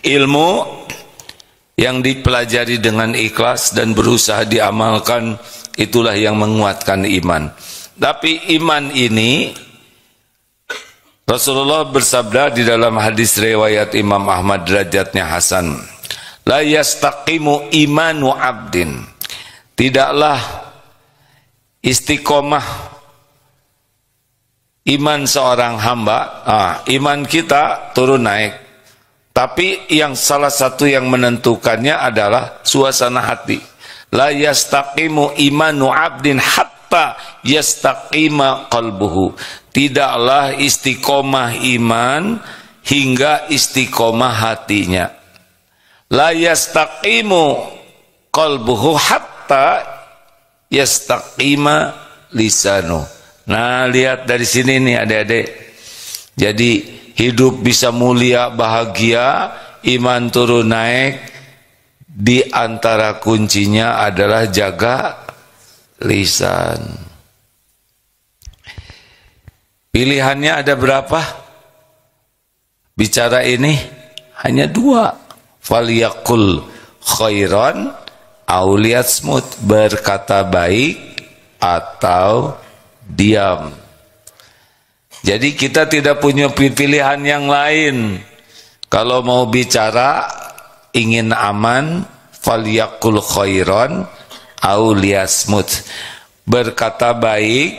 Ilmu yang dipelajari dengan ikhlas dan berusaha diamalkan, itulah yang menguatkan iman. Tapi iman ini, Rasulullah bersabda di dalam hadis riwayat Imam Ahmad derajatnya hasan, la yastaqimu imanu abdin, tidaklah istiqomah iman seorang hamba. Iman kita turun naik, tapi yang salah satu yang menentukannya adalah suasana hati. La yastaqimu imanu abdin hatta yastaqima qalbuhu, tidaklah istiqomah iman hingga istiqomah hatinya. La yastaqimu qalbuhu hatta yastaqima lisanu. Nah, lihat dari sini nih adik-adik. Jadi hidup bisa mulia, bahagia, iman turun naik, di antara kuncinya adalah jaga lisan. Pilihannya ada berapa? Bicara ini hanya dua. Falyaqul khairan aw liyasmut, berkata baik atau diam. Jadi kita tidak punya pilihan yang lain. Kalau mau bicara ingin aman, falyaqul khairan aw liyasmut, berkata baik.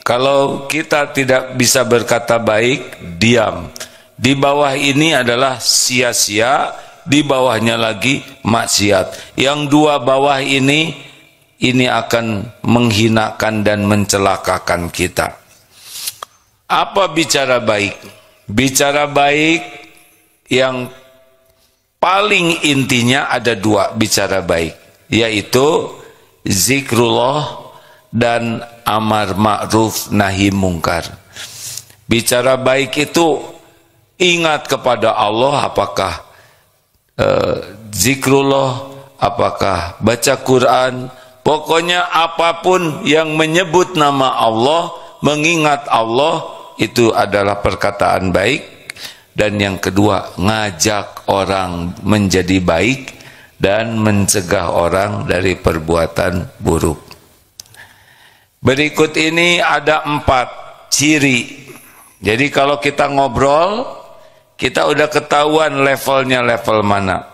Kalau kita tidak bisa berkata baik, diam. Di bawah ini adalah sia-sia, di bawahnya lagi maksiat. Yang dua bawah ini akan menghinakan dan mencelakakan kita. Apa bicara baik? Bicara baik yang paling intinya ada dua bicara baik, yaitu zikrullah dan amar ma'ruf nahi mungkar. Bicara baik itu ingat kepada Allah, apakah zikrullah, apakah baca Quran, pokoknya apapun yang menyebut nama Allah, mengingat Allah, itu adalah perkataan baik. Dan yang kedua, ngajak orang menjadi baik dan mencegah orang dari perbuatan buruk. Berikut ini ada 4 ciri. Jadi kalau kita ngobrol, kita udah ketahuan levelnya level mana.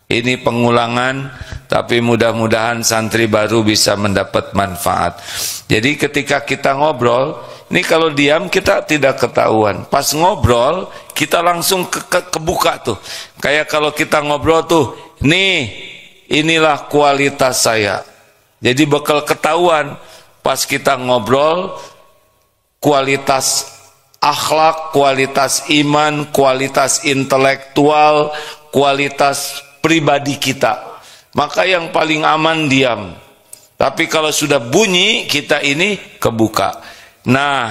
Ini pengulangan, tapi mudah-mudahan santri baru bisa mendapat manfaat. Jadi ketika kita ngobrol, ini kalau diam kita tidak ketahuan. Pas ngobrol, kita langsung kebuka tuh. Kayak kalau kita ngobrol tuh, nih, inilah kualitas saya. Jadi bakal ketahuan pas kita ngobrol, kualitas akhlak, kualitas iman, kualitas intelektual, kualitas pribadi kita. Maka yang paling aman diam. Tapi kalau sudah bunyi, kita ini kebuka. Nah,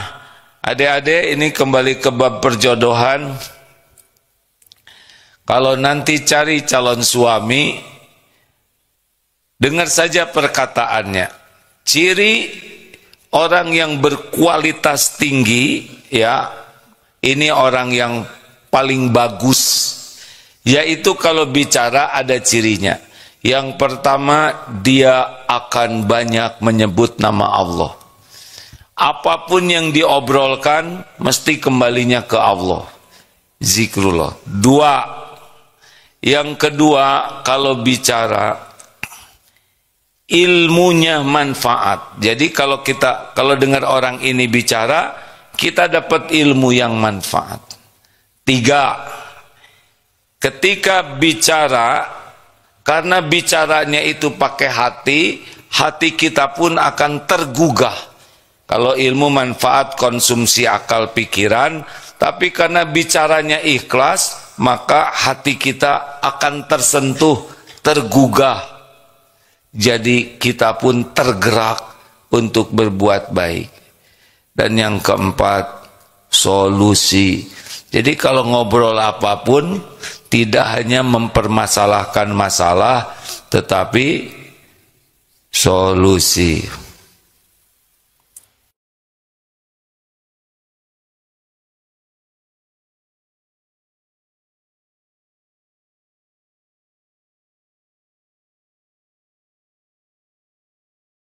adik-adik, ini kembali ke bab perjodohan. Kalau nanti cari calon suami, dengar saja perkataannya. Ciri orang yang berkualitas tinggi, ya, ini orang yang paling bagus, yaitu kalau bicara ada cirinya. Yang pertama, dia akan banyak menyebut nama Allah. Apapun yang diobrolkan mesti kembalinya ke Allah, zikrullah. 2, yang kedua, kalau bicara ilmunya manfaat. Jadi kalau dengar orang ini bicara, kita dapat ilmu yang manfaat. 3, ketika bicara, karena bicaranya itu pakai hati kita pun akan tergugah. Kalau ilmu manfaat konsumsi akal pikiran, tapi karena bicaranya ikhlas, maka hati kita akan tersentuh, tergugah. Jadi kita pun tergerak untuk berbuat baik. Dan yang keempat, solusi. Jadi kalau ngobrol apapun, tidak hanya mempermasalahkan masalah, tetapi solusi.